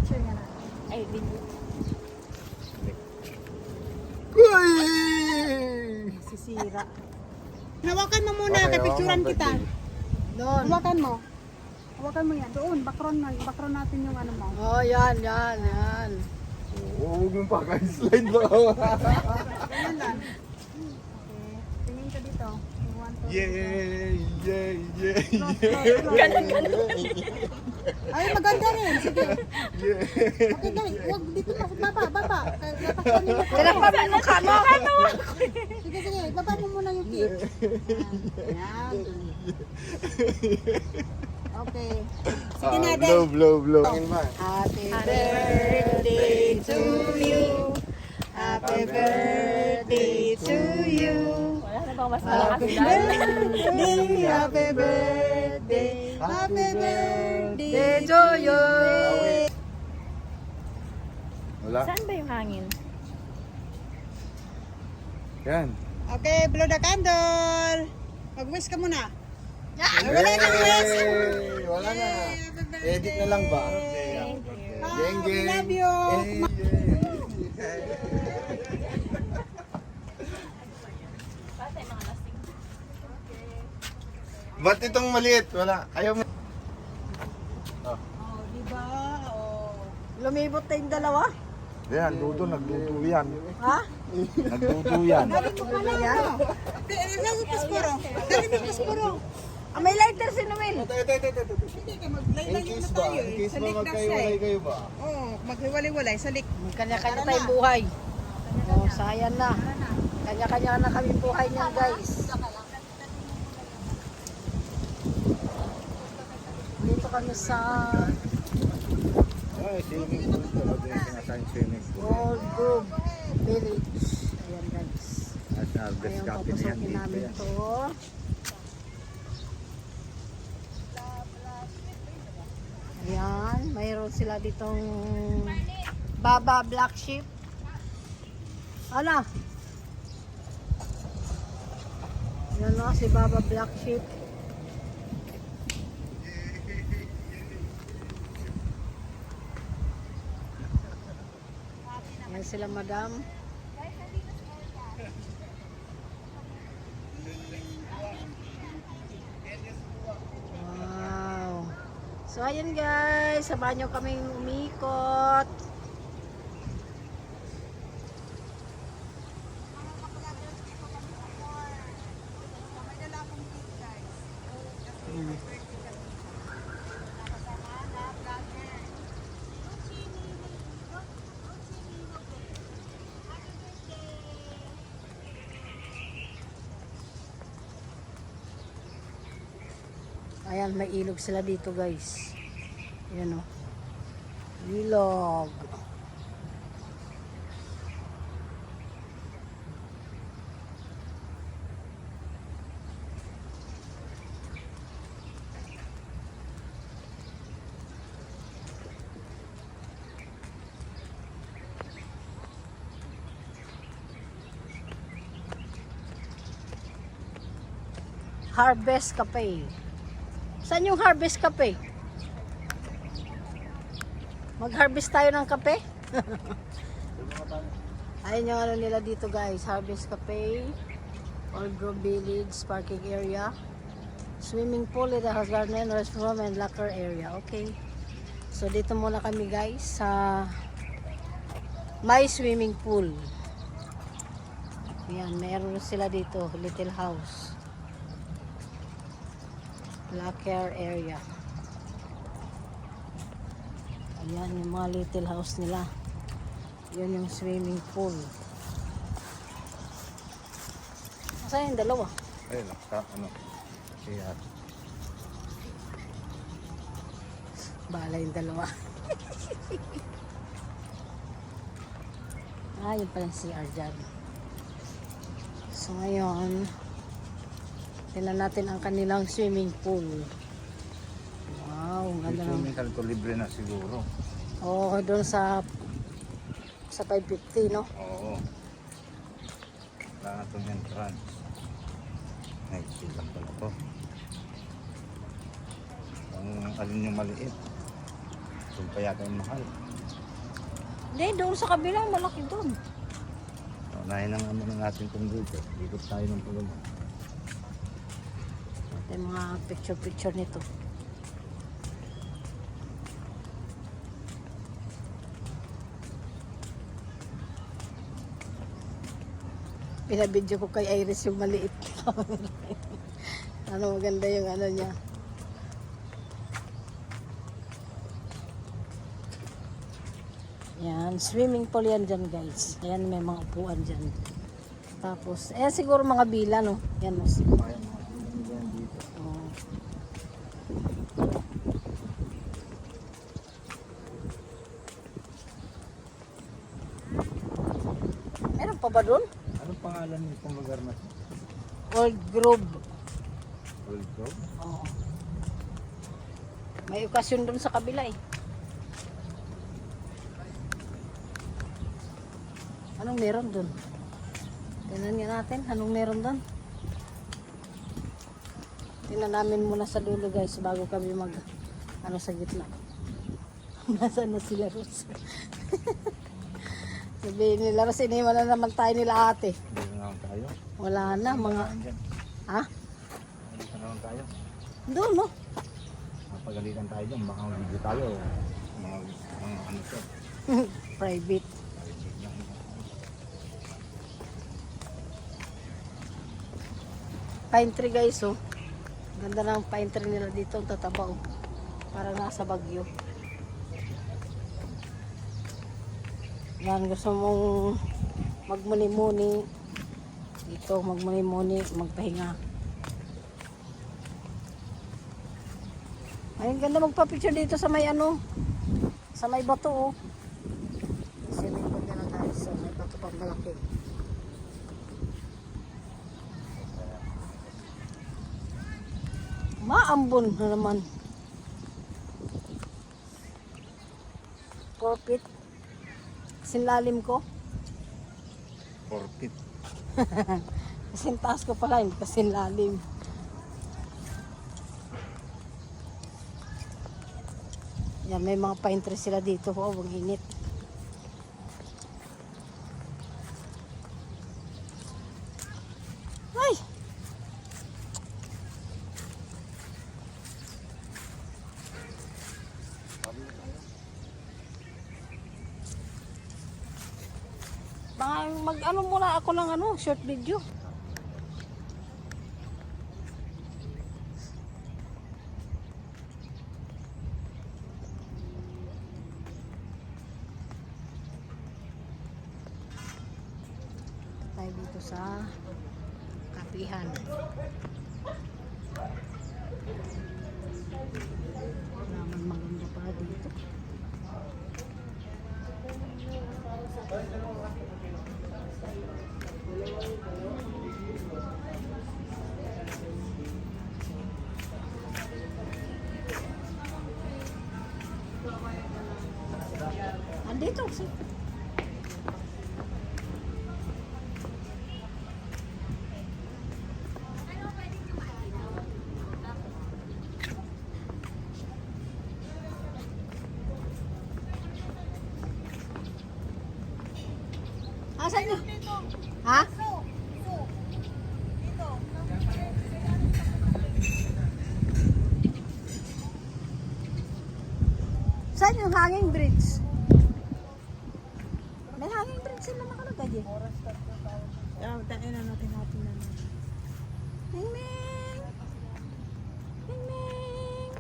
Picture nga na. Ay, video. Uy! Sisira. Hawakan mo muna, Okay, kapicturan hawakan kita. Doon. Hawakan mo. Hawakan mo yan. Doon, background natin yung ano mo. Oh, yan, yan, yan. Oo, huwag mong paka-slide ba? Ganyan lang. Okay. Tingin ka dito. One, two, Yay! Yay! Yay! Ay, maganda rin. Sige. Yay! Okay, dali. Huwag dito pa. Baba. Tinapaman mo ka mo. Sige. Baba mo muna yung tip. Ayan. Okay. Sige na, Blow, Del. blow. Happy birthday to you. Happy birthday to you. Wala na bang mas malakas Happy dyan? birthday, happy birthday, happy birthday to you. Wala. Saan ba yung hangin? Yan. Okay, blow the candle. Mag-wish ka muna. Wala na. Wala na. Edit na lang ba? Geng, We geng. love you. Ba't itong maliit? Wala. Ayaw mo. Oh, diba? Oh. Lumibot na yung dalawa? Yan, dudo. Nagdudo yan. Ha? Nagdudo yan. Dali mo pala ano? Dali mo pasporo. Dali mo pasporo. Ah, may lighter si Noel. Hindi ka maglaylayan na tayo. In case Sa ba lik na siya magkahiwalay eh. kayo ba? Oo, maghiwalay-walay sa lik. Kanya-kanya tayong buhay. Oh, sayang na. Kanya-kanya na kami buhay niyan, guys. Dito kami sa Ay, swimming pool talaga yung sinasayang swimming pool. Gold Grove Village. Ayan, guys. At harvest Ayan, copy na yan papasokin dito namin yan. to. Ayan, mayroon sila ditong Baba Black Sheep. Ano? Ayan o, si Baba Black Sheep. Ayan sila, madam. Wow. So ayun guys, sabahan nyo kaming umikot. Ayan, may ilog sila dito guys. Ayan o. Ilog. Harvest Cafe. Saan yung Harvest Cafe? Mag-harvest tayo ng kape? Ayun yung ano nila dito guys. Harvest Cafe, Old Grove Village, parking area, swimming pool, it has garden, restroom, and locker area. Okay. So dito muna kami guys sa may swimming pool. Yan, meron sila dito, little house. Locker area. Ayan yung mga little house nila. Yan yung swimming pool. Saan yung dalawa? Ayun, ano. Kaya, Bala yung dalawa. Yun pala si CR dyan. So ngayon, tingnan natin ang kanilang swimming pool. Wow, ang ganda ng... swimming ka to libre na siguro. Oo, doon sa 550, no? Oo. Wala na itong entrance. Ay, silang pala to. Ang alin yung maliit. Doon pa yata yung mahal. Hindi, doon sa kabilang malaki doon. Unahin ang ano ng ating computer. Ikot tayo ng pagod. Ito yung mga picture nito. Pinabidyo ko kay Iris yung maliit. Ano maganda yung ano niya. Yan, swimming pool yan dyan guys. Ayan, may mga upuan dyan. Tapos, ayan siguro mga bila no. Yan no. Kaya mga yan dito. Oh. Meron pa ba doon? Anong pangalan nitong lugar na ito? Old Grove. Old Grove? Oo. May okasyon doon sa kabila eh. Anong meron doon? Tingnan nga natin, anong meron doon? Tingnan namin muna sa dulo guys bago kami mag ano sa gitna. Nasaan na sila Rose? Sabihin nila Rose, iniwan na naman tayo nila ate. Dito na lang tayo. Wala na mga... Andyan. Ha? Dito na lang tayo. Doon no? Mapagalitan tayo dyan. Baka mag-video tayo. Mga ano to. Private. Pine tree guys oh. Ganda ng pine tree nila dito, ang tataba oh. Parang nasa Baguio. Yan, gusto mong magmuni-muni dito, magmuni-muni, magpahinga. Ayun, ganda magpa-picture dito sa may ano, sa may bato oh. Kasi may ikot na tayo sa may bato pang malaki. Maambon na naman. 4 feet. Sinlalim ko. 4 feet. Kasing taas ko pala, hindi kasing lalim. Yan, may mga pine trees sila dito. Oh, ang init. Ay! Mag-ano muna ako ng ano, short video. Tayo dito sa kapihan. Naman maganda pa dito. Andito si Asan nyo? Ha? Saan yung hanging bridge? May hanging bridge sila nakalagay eh. Dahil na natin na. Ming Ming! Ming Ming!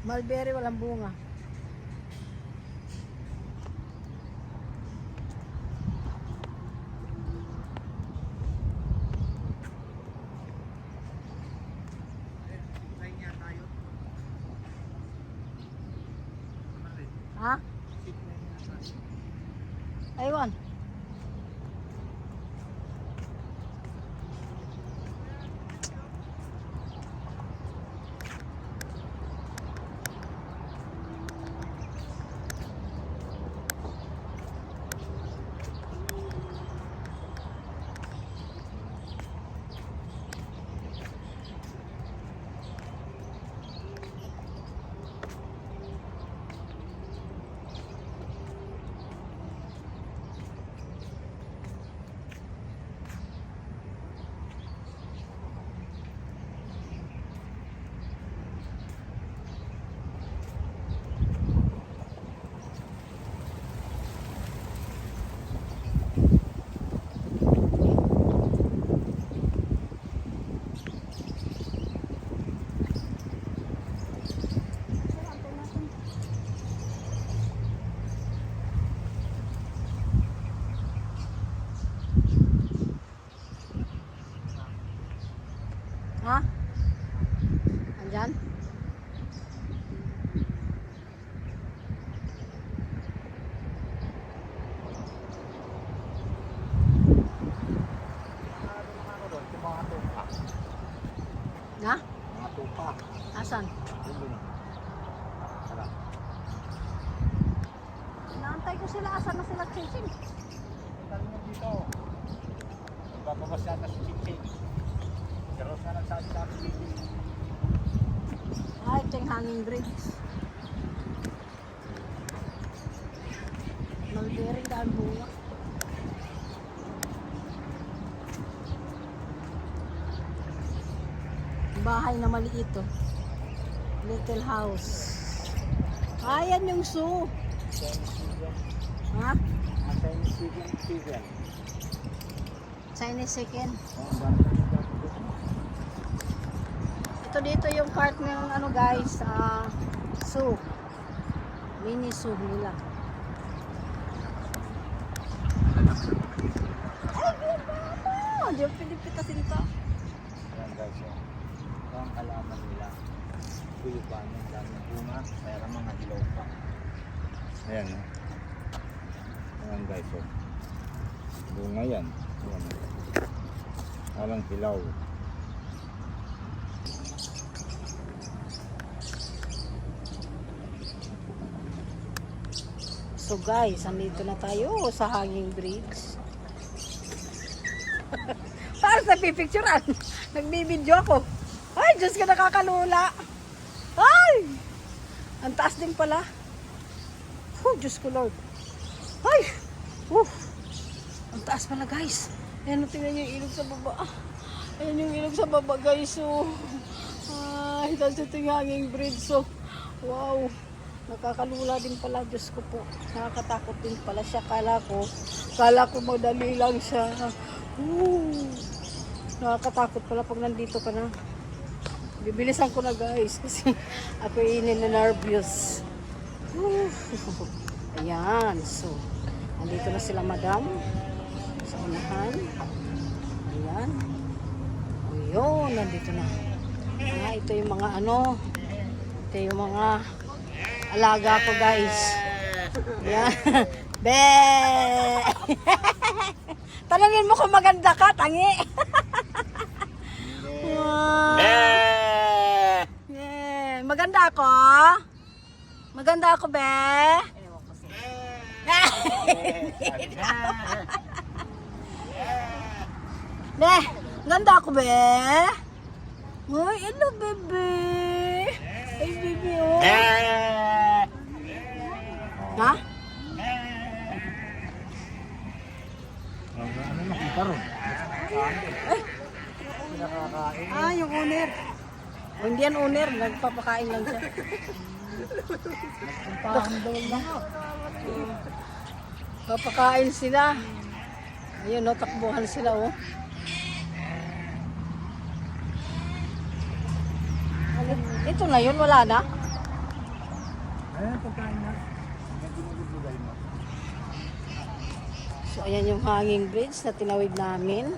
Mulberry walang bunga. Ha? Aywan. Ha? Andyan? Mga tupa. Na? Mga tupa. Asan? Yun din. Sarap. Inaantay ko sila. Asan na sila chasing? Talim mo dito. Nagbababas yata si Chiching. Pero sa nagsabi sa akin dito. Ay, ito yung hanging bridge. Mulberry dahil bunga. Bahay na maliit to. Little house. Ayan yung zoo. Ha? Ang Chinese chicken. Chinese chicken. Oh, ang dami ng dito. Ito dito yung part ng ano guys, zoo. Mini zoo nila. Ay, ganda! Diyan pinipitasin to. Ayan guys, oh. Ito ang kalaman nila. Tulipan, ang daming bunga, mayroon mga dilaw pa. Ayan, oh. Ayan guys, oh. Bunga yan. Ayan, oh. Walang dilaw. So guys, andito na tayo sa hanging bridge. Para sa pipicturean. Nagbibideo ako. Ay, Diyos ka, nakakalula. Ay! Ang taas din pala. Oh, Diyos ko Lord. Ay! Ang taas pala guys. Ayan, tingnan yung ilog sa baba. Ayan yung ilog sa baba guys. So, ay, tapos ito yung hanging bridge. So, wow. Nakakalula din pala, Diyos ko po. Nakakatakot din pala siya. Kala ko madali lang siya. Nakakatakot pala pag nandito ka na. Bibilisan ko na guys kasi ako nina-nervous. Ayan, so nandito na sila madam sa unahan. Ayan. Ayun, nandito na. Ito yung mga ano, ito yung mga alaga ko guys. Ayan. Be! Tanungin mo kung maganda ka, tangi. Wow. Yeah. Maganda ako? Maganda ako, be? Be, ganda ako, be? Uy, hello, bebe. Ay, bebe, oh. Ha? Ano nakita ron? Pinakakain. Yung owner. O, hindi yan owner, nagpapakain lang siya. Nagpahandol lang. Papakain sila. Ayun, no, takbuhan sila, oh. Ito na yun, wala na. Ayan, pagkain na. Nagdinagibigay mo. So, ayan yung hanging bridge na tinawid namin.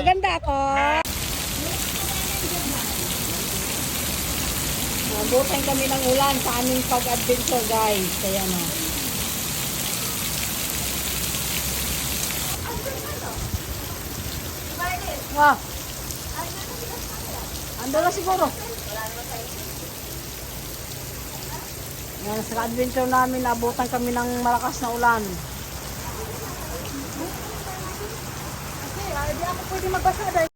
Maganda ako. Nabutan kami ng ulan sa aming pag-adventure guys. Kaya no. Wow. Ando na siguro. Yan, sa adventure namin, nabutan kami ng malakas na ulan. Okay, hindi ako pwede magbasa dahil